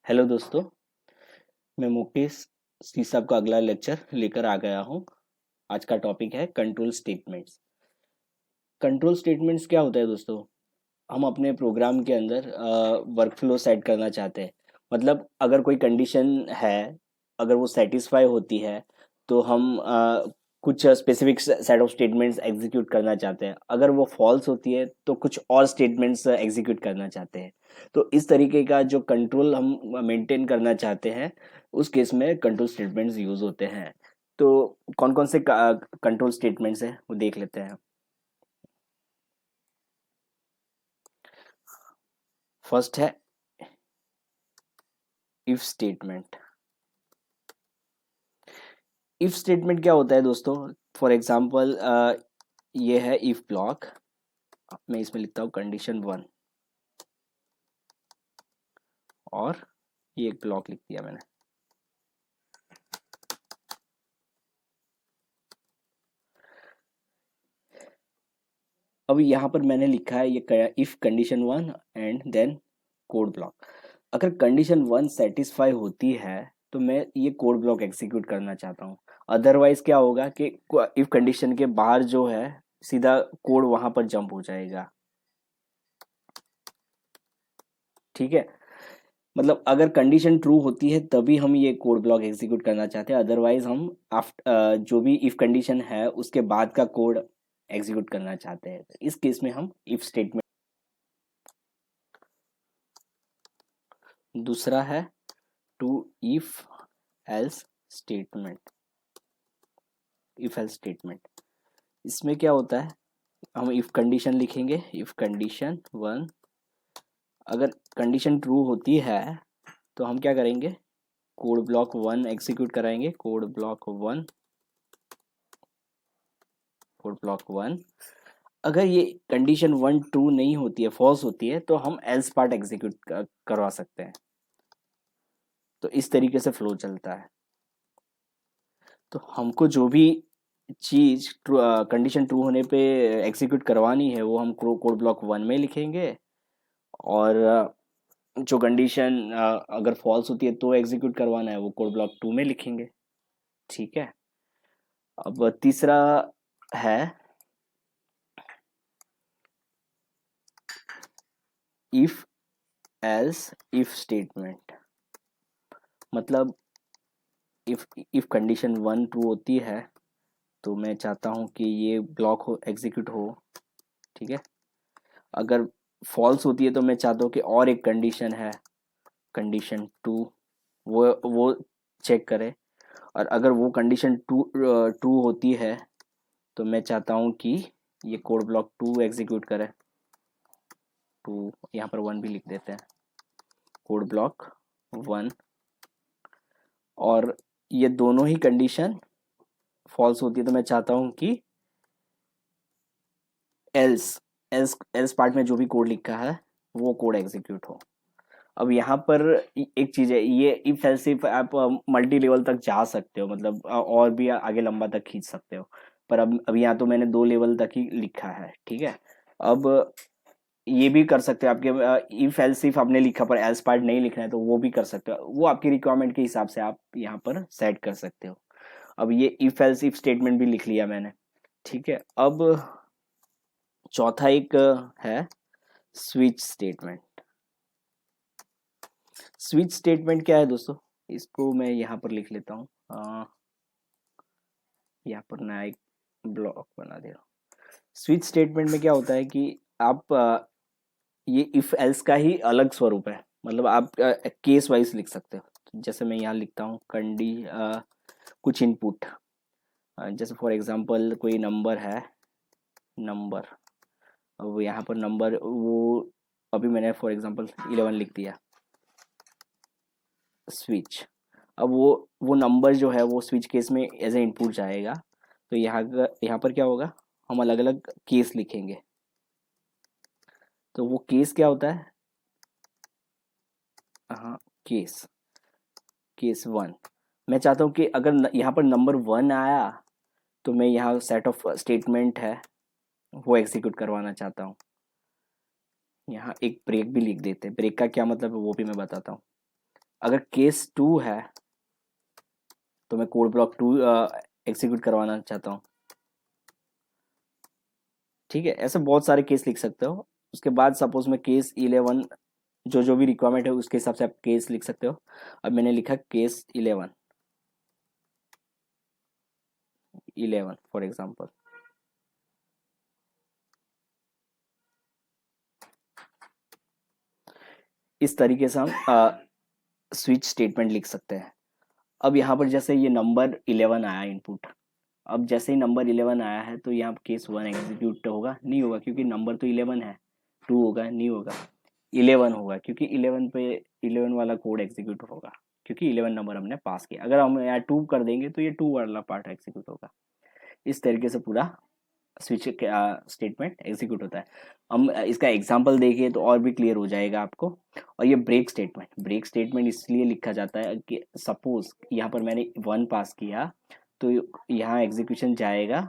Hello दोस्तों, मैं मुकेश सी साहब का अगला लेक्चर लेकर आ गया हूँ। आज का टॉपिक है कंट्रोल स्टेटमेंट्स। कंट्रोल स्टेटमेंट्स क्या होता है दोस्तों? हम अपने प्रोग्राम के अंदर वर्कफ्लो सेट करना चाहते हैं। मतलब अगर कोई कंडीशन है, अगर वो सेटिस्फाई होती है तो हम कुछ specific set of statements execute करना चाहते हैं। अगर वो फॉल्स होती है तो कुछ और स्टेटमेंट्स एग्जीक्यूट करना चाहते हैं। तो इस तरीके का जो कंट्रोल हम मेंटेन करना चाहते हैं, उस केस में कंट्रोल स्टेटमेंट्स यूज होते हैं। तो कौन कौन से कंट्रोल स्टेटमेंट्स हैं वो देख लेते हैं। फर्स्ट है इफ स्टेटमेंट। इफ स्टेटमेंट क्या होता है दोस्तों? फॉर एग्जाम्पल ये है इफ ब्लॉक। मैं इसमें लिखता हूँ कंडीशन 1 और ये एक ब्लॉक लिख दिया मैंने। अब यहाँ पर मैंने लिखा है ये if condition 1 and then code block. अगर कंडीशन 1 सेटिस्फाई होती है तो मैं ये कोड ब्लॉक एग्जीक्यूट करना चाहता हूँ। अदरवाइज क्या होगा कि इफ कंडीशन के बाहर जो है सीधा कोड वहां पर जंप हो जाएगा। ठीक है, मतलब अगर कंडीशन ट्रू होती है तभी हम ये कोड ब्लॉक एग्जीक्यूट करना चाहते हैं। अदरवाइज हम आफ्टर जो भी इफ कंडीशन है उसके बाद का कोड एग्जीक्यूट करना चाहते हैं। इस केस में हम इफ स्टेटमेंट। दूसरा है two if else statement. If else statement, इसमें क्या होता है, हम इफ कंडीशन लिखेंगे। इफ कंडीशन 1, अगर कंडीशन ट्रू होती है तो हम क्या करेंगे, कोड ब्लॉक 1 एग्जीक्यूट कराएंगे। कोड ब्लॉक 1 अगर ये कंडीशन 1 ट्रू नहीं होती है, फॉल्स होती है, तो हम एल्स पार्ट एग्जीक्यूट करवा सकते हैं। तो इस तरीके से फ्लो चलता है। तो हमको जो भी चीज कंडीशन ट्रू होने पे एग्जीक्यूट करवानी है वो हम कोड ब्लॉक 1 में लिखेंगे। और जो कंडीशन अगर फॉल्स होती है तो एग्जीक्यूट करवाना है वो कोड ब्लॉक 2 में लिखेंगे। ठीक है। अब तीसरा है इफ एल्स इफ स्टेटमेंट। मतलब इफ इफ कंडीशन 1 ट्रू होती है तो मैं चाहता हूँ कि ये ब्लॉक हो एग्जीक्यूट हो। ठीक है। अगर फॉल्स होती है तो मैं चाहता हूँ कि और एक कंडीशन है, कंडीशन 2, वो चेक करे। और अगर वो कंडीशन टू ट्रू होती है तो मैं चाहता हूँ कि ये कोड ब्लॉक 2 एग्जीक्यूट करे। 2 यहाँ पर 1 भी लिख देते हैं, कोड ब्लॉक 1। और ये दोनों ही कंडीशन फॉल्स होती है तो मैं चाहता हूँ कि एल्स एल्स एल्स पार्ट में जो भी कोड लिखा है वो कोड एग्जीक्यूट हो। अब यहाँ पर एक चीज है, ये इफ एल्स इफ आप मल्टी लेवल तक जा सकते हो, मतलब और भी आगे लंबा तक खींच सकते हो। पर अब यहाँ तो मैंने 2 लेवल तक ही लिखा है। ठीक है। अब ये भी कर सकते हो, आपके इफ एल्स इफ आपने लिखा पर एल्स पार्ट नहीं लिखना है तो वो भी कर सकते हो। वो आपकी रिक्वायरमेंट के हिसाब से आप यहाँ पर सेट कर सकते हो। अब ये इफ एल्स इफ स्टेटमेंट भी लिख लिया मैंने। ठीक है। अब चौथा एक है स्विच स्टेटमेंट। स्विच स्टेटमेंट क्या है दोस्तों? इसको मैं यहाँ पर लिख लेता हूँ। यहाँ पर नया एक ब्लॉक बना दे रहा हूँ। स्विच स्टेटमेंट में क्या होता है कि आप ये इफ एल्स का ही अलग स्वरूप है। मतलब आप केस वाइज लिख सकते हो। जैसे मैं यहाँ लिखता हूँ कुछ इनपुट। जैसे फॉर एग्जांपल कोई नंबर है, नंबर। अब यहाँ पर नंबर वो अभी मैंने फॉर एग्जांपल 11 लिख दिया। स्विच, अब वो नंबर जो है वो स्विच केस में एज ए इनपुट जाएगा। तो यहाँ पर क्या होगा, हम अलग अलग केस लिखेंगे। तो वो केस क्या होता है, हाँ, केस केस 1। मैं चाहता हूँ कि अगर यहाँ पर नंबर 1 आया तो मैं यहाँ सेट ऑफ स्टेटमेंट है वो एग्जीक्यूट करवाना चाहता हूँ। यहाँ एक ब्रेक भी लिख देते हैं। ब्रेक का क्या मतलब है वो भी मैं बताता हूँ। अगर केस 2 है तो मैं कोड ब्लॉक 2 एग्जीक्यूट करवाना चाहता हूँ। ठीक है, ऐसे बहुत सारे केस लिख सकते हो। उसके बाद सपोज मैं केस 11, जो जो भी रिक्वायरमेंट है उसके हिसाब से आप केस लिख सकते हो। अब मैंने लिखा केस 11 फॉर एग्जांपल। इस तरीके से हम स्विच स्टेटमेंट लिख सकते हैं। अब यहाँ पर जैसे ये नंबर 11 आया इनपुट, अब जैसे ही नंबर 11 आया है तो यहाँ केस 1 एग्जीक्यूट होगा? नहीं होगा, क्योंकि नंबर तो 11 है। 2 होगा? नहीं होगा। 11 होगा, क्योंकि 11 पे 11 वाला कोड एग्जीक्यूट होगा, क्योंकि 11 नंबर हमने पास किया। अगर हम यहाँ 2 कर देंगे तो ये 2 वाला पार्ट एग्जीक्यूट होगा। इस तरीके से पूरा स्विच स्टेटमेंट एग्जीक्यूट होता है। हम इसका एग्जांपल देखें तो और भी क्लियर हो जाएगा आपको। और ये ब्रेक स्टेटमेंट इसलिए लिखा जाता है कि सपोज यहाँ पर मैंने 1 पास किया तो यहाँ एग्जीक्यूशन जाएगा।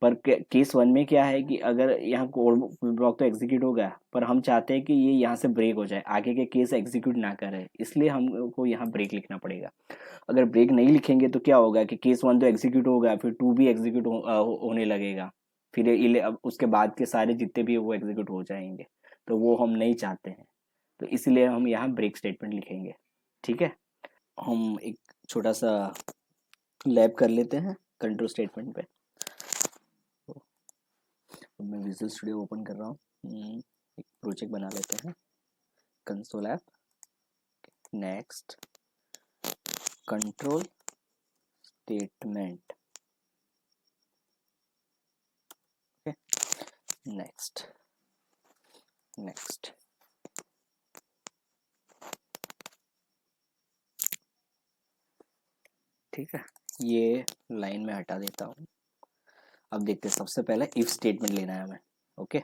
पर केस 1 में क्या है कि अगर यहाँ कोड ब्लॉक तो एग्जीक्यूट होगा, पर हम चाहते हैं कि ये यहाँ से ब्रेक हो जाए, आगे के केस एग्जीक्यूट ना करे, इसलिए हमको यहाँ ब्रेक लिखना पड़ेगा। अगर ब्रेक नहीं लिखेंगे तो क्या होगा कि केस 1 तो एग्जीक्यूट होगा, फिर 2 भी एग्जीक्यूट होने लगेगा, फिर अब उसके बाद के सारे जितने भी वो एग्जीक्यूट हो जाएंगे, तो वो हम नहीं चाहते हैं। तो इसलिए हम यहाँ ब्रेक स्टेटमेंट लिखेंगे। ठीक है, हम एक छोटा सा लैब कर लेते हैं कंट्रोल स्टेटमेंट पे। तो मैं विजुअल स्टूडियो ओपन कर रहा हूँ। एक प्रोजेक्ट बना लेते हैं, console app. Next, control statement. Okay, next next. ठीक है, ये लाइन में हटा देता हूँ। अब देखते हैं, सबसे पहले इफ स्टेटमेंट लेना है हमें। ओके,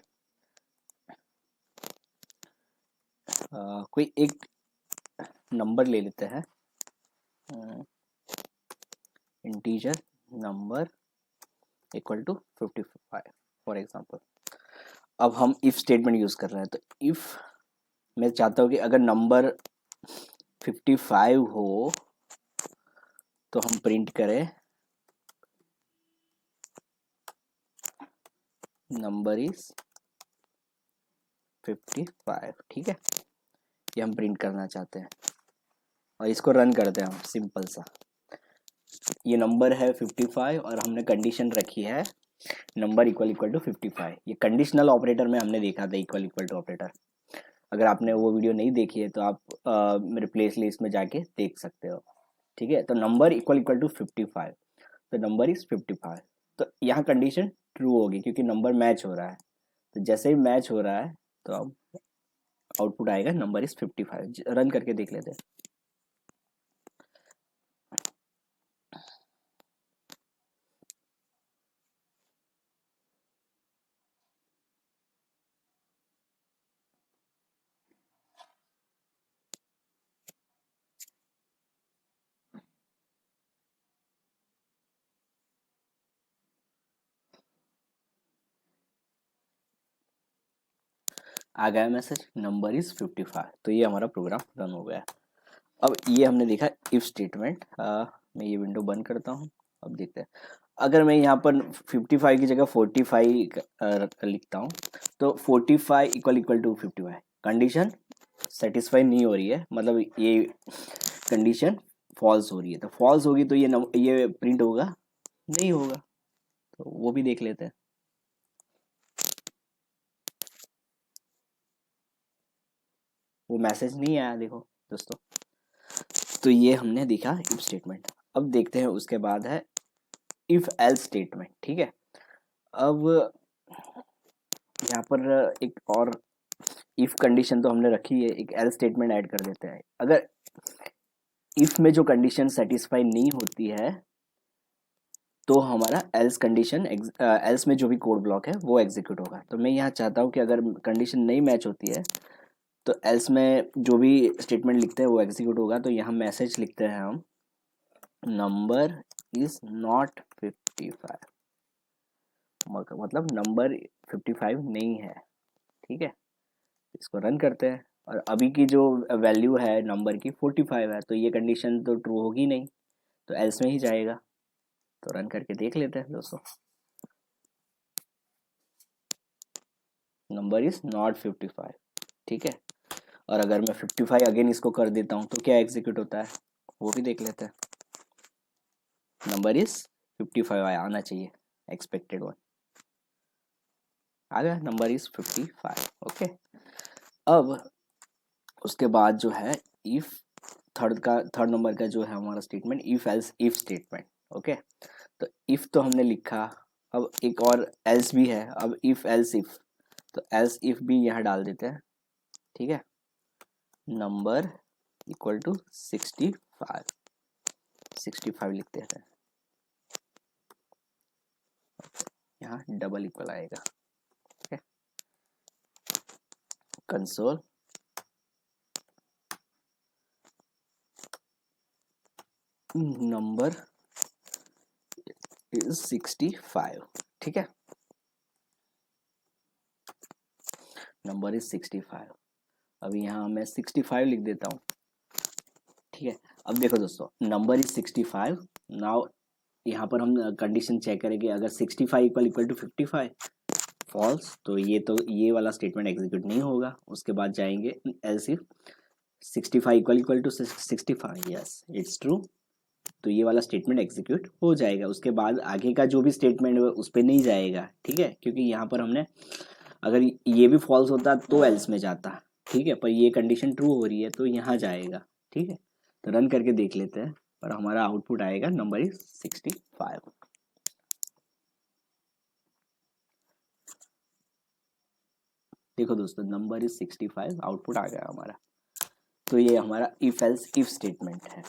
कोई एक नंबर ले लेते हैं, integer number equal to 55 for example. अब हम इफ स्टेटमेंट यूज कर रहे हैं, तो इफ मैं चाहता हूँ कि अगर नंबर 55 हो तो हम प्रिंट करें नंबर इज 55। ठीक है, ये हम प्रिंट करना चाहते हैं और इसको रन करते हैं हम। सिंपल सा, ये नंबर है 55 और हमने कंडीशन रखी है नंबर इक्वल इक्वल टू 55। ये कंडीशनल ऑपरेटर में हमने देखा था, इक्वल इक्वल टू ऑपरेटर। अगर आपने वो वीडियो नहीं देखी है तो आप मेरे प्लेस लिस्ट में जाके देख सकते हो। ठीक है, तो नंबर इक्वल इक्वल टू 55, तो नंबर इज 55। तो यहाँ कंडीशन ट्रू होगी क्योंकि नंबर मैच हो रहा है। तो जैसे ही मैच हो रहा है तो अब आउटपुट आएगा नंबर इज 55। रन करके देख लेते हैं। आ गया मैसेज नंबर इज 55। तो ये हमारा प्रोग्राम रन हो गया। अब ये हमने देखा इफ स्टेटमेंट। मैं ये विंडो बंद करता हूँ। अब देखते हैं, अगर मैं यहाँ पर 55 की जगह 45 लिखता हूँ तो 45 equal equal to 55, condition satisfy नहीं हो रही है, मतलब ये कंडीशन फॉल्स हो रही है। तो फॉल्स होगी तो ये प्रिंट होगा? नहीं होगा। तो वो भी देख लेते हैं। वो मैसेज नहीं आया, देखो दोस्तों। तो ये हमने देखा इफ स्टेटमेंट। अब देखते हैं उसके बाद है इफ एल्स स्टेटमेंट। ठीक है, अब यहाँ पर एक और इफ कंडीशन तो हमने रखी है, एक एल्स स्टेटमेंट ऐड कर देते हैं। अगर इफ में जो कंडीशन सेटिस्फाई नहीं होती है तो हमारा एल्स कंडीशन, एल्स में जो भी कोड ब्लॉक है वो एग्जीक्यूट होगा। तो मैं यहाँ चाहता हूँ कि अगर कंडीशन नहीं मैच होती है तो एल्स में जो भी स्टेटमेंट लिखते हैं वो एग्जीक्यूट होगा। तो यहाँ मैसेज लिखते हैं हम, नंबर इज नॉट 55, मतलब नंबर 55 नहीं है। ठीक है, इसको रन करते हैं और अभी की जो वैल्यू है नंबर की 45 है, तो ये कंडीशन तो ट्रू होगी नहीं, तो एल्स में ही जाएगा। तो रन करके देख लेते हैं दोस्तों। नंबर इज नॉट 55, ठीक है। और अगर मैं 55 अगेन इसको कर देता हूँ तो क्या एग्जीक्यूट होता है, वो भी देख लेते हैं। नंबर इज 55 आना चाहिए, एक्सपेक्टेड वन आ गया, नंबर इज 55। ओके, अब उसके बाद जो है इफ थर्ड नंबर का जो है हमारा statement if else if statement. Okay, तो इफ तो हमने लिखा, अब एक और एल्स भी है। अब इफ एल्स इफ, तो एल्स इफ भी यहाँ डाल देते हैं, ठीक है। नंबर इक्वल टू 65 लिखते हैं, यहाँ डबल इक्वल आएगा, ठीक है। कंसोल नंबर इज 65, ठीक है। Number is 65। अभी यहाँ मैं 65 लिख देता हूँ, ठीक है। अब देखो दोस्तों, नंबर इज 65। नाउ यहाँ पर हम कंडीशन चेक करेंगे, अगर 65 इक्वल टू 55 फॉल्स, तो ये वाला स्टेटमेंट एग्जीक्यूट नहीं होगा। उसके बाद जाएंगे else if 65 equal to 65, yes it's true, तो ये वाला स्टेटमेंट एग्जीक्यूट हो जाएगा। उसके बाद आगे का जो भी स्टेटमेंट है उस पर नहीं जाएगा, ठीक है, क्योंकि यहाँ पर हमने अगर ये भी फॉल्स होता तो एल्स में जाता, ठीक है, पर ये कंडीशन ट्रू हो रही है तो यहाँ जाएगा, ठीक है। तो रन करके देख लेते हैं और हमारा आउटपुट आएगा नंबर इज 65। देखो दोस्तों, नंबर इज 65 आउटपुट आ गया हमारा। तो ये हमारा इफ एल्स इफ स्टेटमेंट है।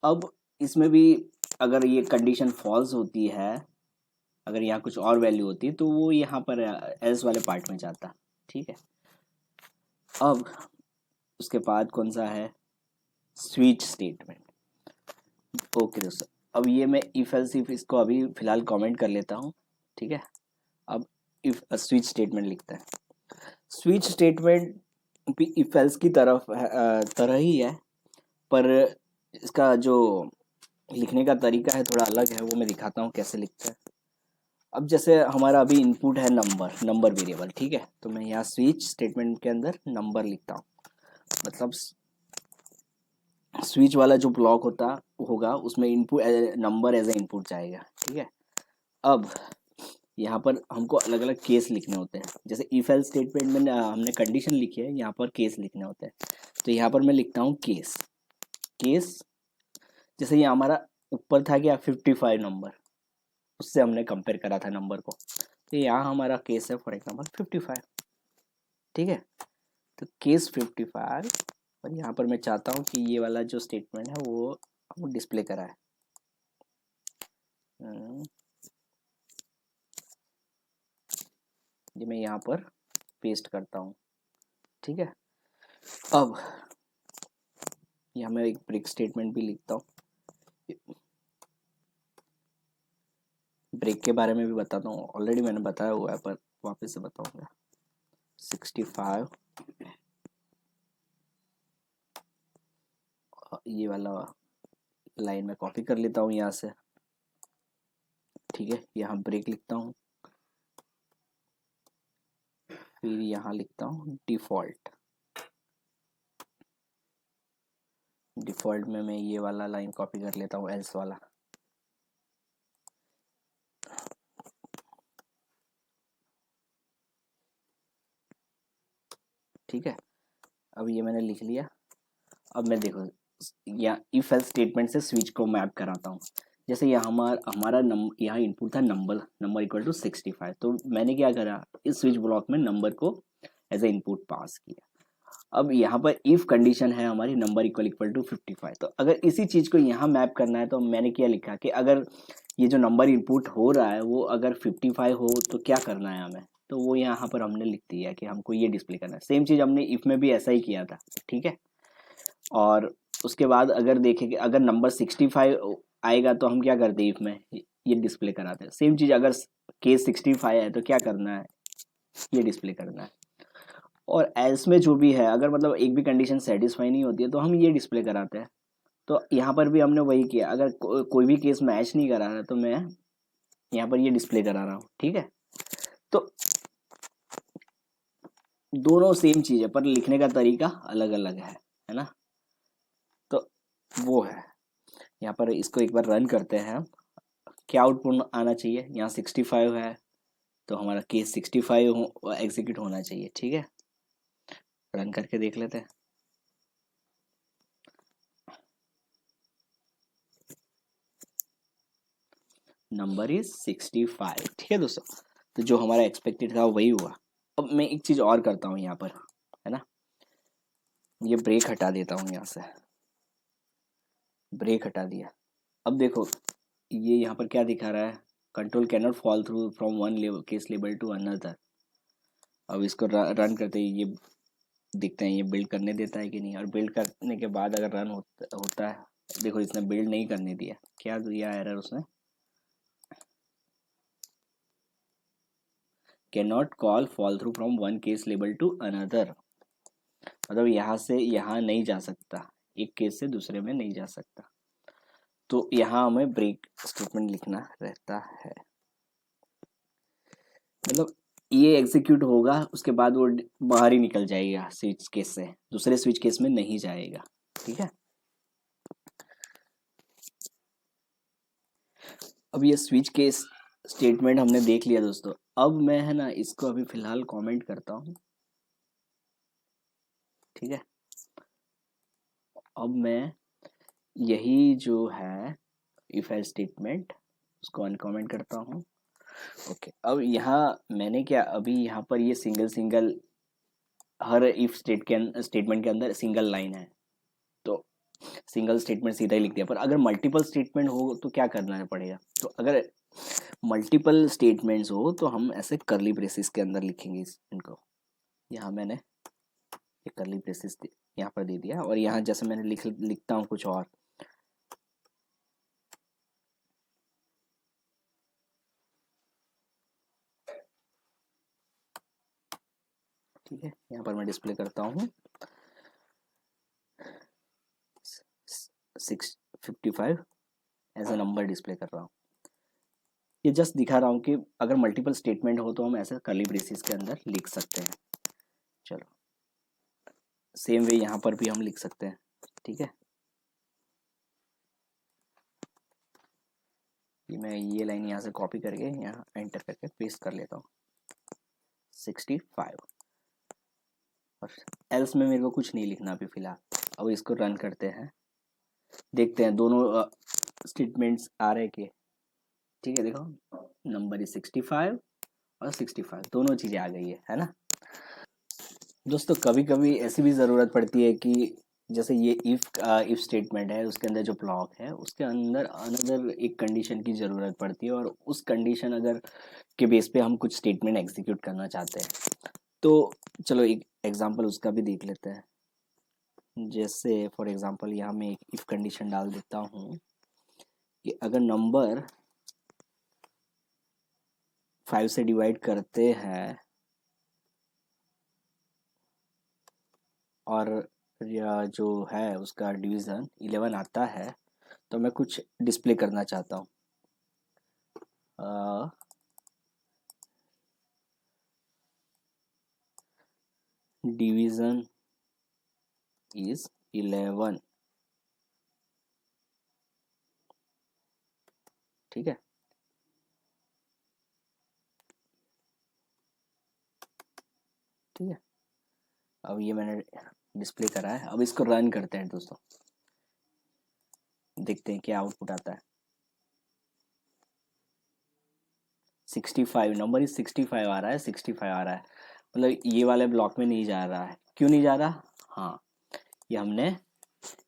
अब इसमें भी अगर ये कंडीशन फॉल्स होती है, अगर यहाँ कुछ और वैल्यू होती तो वो यहाँ पर एल्स वाले पार्ट में जाता, ठीक है। अब उसके बाद कौन सा है, स्विच स्टेटमेंट। ओके दोस्तों, अब ये मैं इफ एल्स इफ इसको अभी फिलहाल कमेंट कर लेता हूँ, ठीक है। अब इफ स्विच स्टेटमेंट लिखता है। स्विच स्टेटमेंट भी इफ एल्स की तरह ही है, पर इसका जो लिखने का तरीका है थोड़ा अलग है, वो मैं दिखाता हूँ कैसे लिखता है। अब जैसे हमारा अभी इनपुट है नंबर वेरिएबल, ठीक है, तो मैं यहाँ स्विच स्टेटमेंट के अंदर नंबर लिखता हूँ। मतलब स्विच वाला जो ब्लॉक होगा उसमें input number as a input जाएगा, ठीक है। अब यहाँ पर हमको अलग अलग केस लिखने होते हैं। जैसे इफ एल्स स्टेटमेंट में हमने कंडीशन लिखी है, यहाँ पर केस लिखने होते हैं। तो यहाँ पर मैं लिखता हूँ केस जैसे ये हमारा ऊपर था क्या 55 नंबर, उससे हमने कंपेयर करा था नंबर को, तो यहाँ हमारा केस है फॉर एग्जाम्पल 55, ठीक है। तो केस 55, और यहाँ पर मैं चाहता हूँ कि ये वाला जो स्टेटमेंट है वो डिस्प्ले करा है। ये मैं यहाँ पर पेस्ट करता हूँ, ठीक है। अब यहाँ मैं एक ब्रेक स्टेटमेंट भी लिखता हूँ, ब्रेक के बारे में भी बताता हूँ, ऑलरेडी मैंने बताया हुआ है पर वापस से बताऊंगा। 65 ये वाला लाइन में कॉपी कर लेता हूँ यहाँ से, ठीक है। यहाँ ब्रेक लिखता हूँ, फिर यहाँ लिखता हूँ डिफ़ॉल्ट में मैं ये वाला लाइन कॉपी कर लेता हूँ, एल्स वाला, ठीक है। अब ये मैंने लिख लिया। अब मैं देखो यहाँ इफ एल्स स्टेटमेंट से स्विच को मैप कराता हूँ। जैसे यहाँ हमारा यहाँ इनपुट था नंबर इक्वल टू 65, तो मैंने क्या करा, इस स्विच ब्लॉक में नंबर को एज ए इनपुट पास किया। अब यहाँ पर इफ कंडीशन है हमारी नंबर इक्वल टू 55, तो अगर इसी चीज को यहाँ मैप करना है तो मैंने क्या लिखा कि अगर ये जो नंबर इनपुट हो रहा है वो अगर 55 हो तो क्या करना है हमें, तो वो यहाँ पर हमने लिख दिया कि हमको ये डिस्प्ले करना है। सेम चीज हमने इफ में भी ऐसा ही किया था, ठीक है। और उसके बाद अगर देखें कि अगर नंबर 65 आएगा तो हम क्या करते हैं, इफ में ये डिस्प्ले कराते हैं। सेम चीज अगर केस 65 है तो क्या करना है, ये डिस्प्ले करना है। और एल्स में जो भी है, अगर मतलब एक भी कंडीशन सेटिस्फाई नहीं होती है तो हम ये डिस्प्ले कराते हैं। तो यहाँ पर भी हमने वही किया, अगर कोई भी केस मैच नहीं करा रहा है तो मैं यहाँ पर ये डिस्प्ले करा रहा हूँ। ठीक है, तो दोनों सेम चीज़ है पर लिखने का तरीका अलग अलग है ना। तो वो है, यहाँ पर इसको एक बार रन करते हैं हम। क्या आउटपुट आना चाहिए, यहाँ 65 है तो हमारा केस 65 एग्जीक्यूट होना चाहिए। ठीक है, रन करके देख लेते हैं। Number is 65। ठीक है दोस्तों, तो जो हमारा एक्सपेक्टेड था वही हुआ। अब मैं एक चीज़ और करता हूँ यहाँ पर, है ना, ये ब्रेक हटा देता हूँ, यहाँ से ब्रेक हटा दिया। अब देखो ये यहाँ पर क्या दिखा रहा है, control can not fall through from one case label to another. अब इसको रन करते ही ये दिखते हैं, ये बिल्ड करने देता है कि नहीं, और बिल्ड करने के बाद अगर रन होता है, देखो इसने बिल्ड नहीं करने दिया। क्या दिया एरर उसने, can not call fall through from one case label to another, मतलब यहाँ से यहाँ नहीं जा सकता, एक केस से दूसरे में नहीं जा सकता। तो यहाँ हमें ब्रेक स्टेटमेंट लिखना रहता है, मतलब ये एग्जीक्यूट होगा उसके बाद वो बाहर ही निकल जाएगा स्विच केस से, दूसरे स्विच केस में नहीं जाएगा। ठीक है, अब ये स्विच केस स्टेटमेंट हमने देख लिया दोस्तों। अब मैं है ना इसको अभी फिलहाल कमेंट करता हूँ। ठीक है, अब मैं यही जो है इफ एल्स स्टेटमेंट उसको अनकमेंट करता हूँ। ओके, अब यहाँ मैंने क्या, अभी यहाँ पर ये single single her if statement के अंदर सिंगल लाइन है, तो सिंगल स्टेटमेंट सीधा ही लिख दिया। पर अगर मल्टीपल स्टेटमेंट हो तो क्या करना पड़ेगा, तो अगर मल्टीपल स्टेटमेंट्स हो तो हम ऐसे करली ब्रेसेस के अंदर लिखेंगे इनको। यहाँ मैंने एक करली ब्रेसेस यहाँ पर दे दिया, और यहाँ जैसे मैंने लिखता हूँ कुछ और। ठीक है, यहाँ पर मैं डिस्प्ले करता हूँ 655 एज अ नंबर डिस्प्ले कर रहा हूँ। ये जस्ट दिखा रहा हूँ कि अगर मल्टीपल स्टेटमेंट हो तो हम ऐसे कर्ली ब्रेसेस के अंदर लिख सकते हैं। चलो सेम वे यहाँ पर भी हम लिख सकते हैं। ठीक है, कि मैं ये लाइन यहाँ से कॉपी करके यहाँ एंटर करके पेस्ट कर लेता हूँ 65, और एल्स में मेरे को कुछ नहीं लिखना अभी फिलहाल। अब इसको रन करते हैं, देखते हैं दोनों स्टेटमेंट्स आ रहे कि। ठीक है, देखो नंबर इज 65 और 65 दोनों चीज़ें आ गई है ना दोस्तों। कभी कभी ऐसी भी ज़रूरत पड़ती है कि जैसे ये इफ स्टेटमेंट है, उसके अंदर जो ब्लॉक है उसके अंदर अनदर एक कंडीशन की ज़रूरत पड़ती है, और उस कंडीशन अगर के बेस पे हम कुछ स्टेटमेंट एग्जीक्यूट करना चाहते हैं। तो चलो एक एग्जांपल उसका भी देख लेते हैं। जैसे फॉर एग्जांपल यहाँ मैं एक इफ कंडीशन डाल देता हूँ कि अगर नंबर 5 से डिवाइड करते हैं और या जो है उसका डिवीज़न 11 आता है, तो मैं कुछ डिस्प्ले करना चाहता हूँ। Division is 11। ठीक है, ठीक है, अब ये मैंने डिस्प्ले करा है। अब इसको रन करते हैं दोस्तों, देखते हैं क्या आउटपुट आता है। 65 नंबर इज 65 आ रहा है, 65 आ रहा है, मतलब ये वाले ब्लॉक में नहीं जा रहा है। क्यों नहीं जा रहा, हाँ ये हमने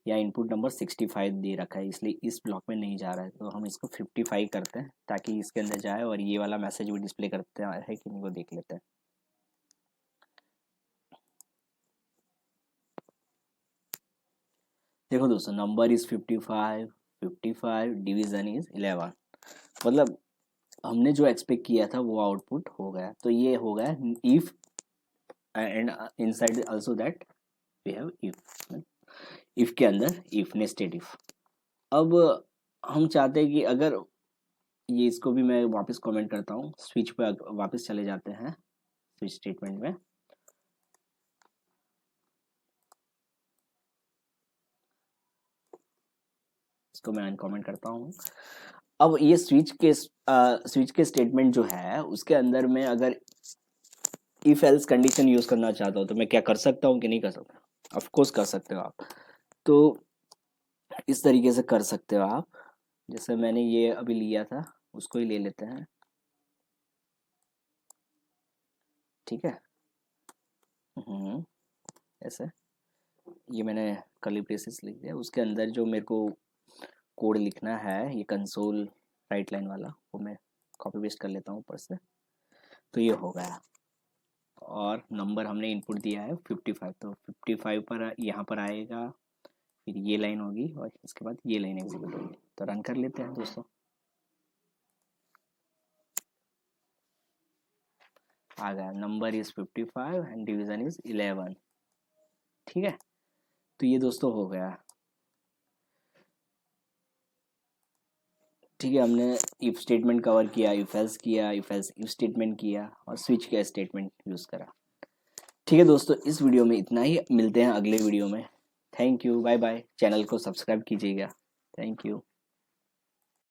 या इनपुट नंबर 65 दे रखा है इसलिए इस ब्लॉक में नहीं जा रहा है। तो हम इसको 55 करते हैं ताकि इसके अंदर जाए, और ये वाला मैसेज भी डिस्प्ले करते हैं है कि नहीं वो देख लेते हैं। देखो दोस्तों नंबर इज 55, 55 डिवीजन इज 11, मतलब हमने जो एक्सपेक्ट किया था वो आउटपुट हो गया। तो ये हो गया if and inside also that we have if के अंदर इफ नेस्टेड इफ। अब हम चाहते हैं कि अगर ये, इसको भी मैं वापस कमेंट करता हूँ, स्विच पे वापस चले जाते हैं स्विच स्टेटमेंट में। इसको मैं अनकमेंट करता हूँ। अब ये स्विच के स्टेटमेंट जो है उसके अंदर में अगर इफ एल्स कंडीशन यूज करना चाहता हूँ तो मैं क्या कर सकता हूँ कि नहीं कर सकता? ऑफ कोर्स कर सकते हो आप। तो इस तरीके से कर सकते हो आप, जैसे मैंने ये अभी लिया था उसको ही ले लेते हैं, ठीक है। ऐसे ये मैंने कर्ली ब्रेसेस लिख दिया, उसके अंदर जो मेरे को कोड लिखना है ये कंसोल राइट लाइन वाला, वो मैं कॉपी पेस्ट कर लेता हूँ ऊपर से। तो ये हो गया, और नंबर हमने इनपुट दिया है 55, तो 55 पर यहाँ पर आएगा, फिर ये लाइन होगी और इसके बाद ये लाइन एग्जीक्यूट होगी। तो रन कर लेते हैं दोस्तों। आ गया, number is 55 and division is 11, ठीक है। तो ये दोस्तों हो गया, ठीक है। हमने इफ स्टेटमेंट कवर किया, इफ एल्स किया, इफ एल्स इफ स्टेटमेंट किया, और स्विच का स्टेटमेंट यूज़ करा। ठीक है दोस्तों, इस वीडियो में इतना ही, मिलते हैं अगले वीडियो में। Thank you, bye bye. Channel को सब्सक्राइब कीजिएगा। Thank you.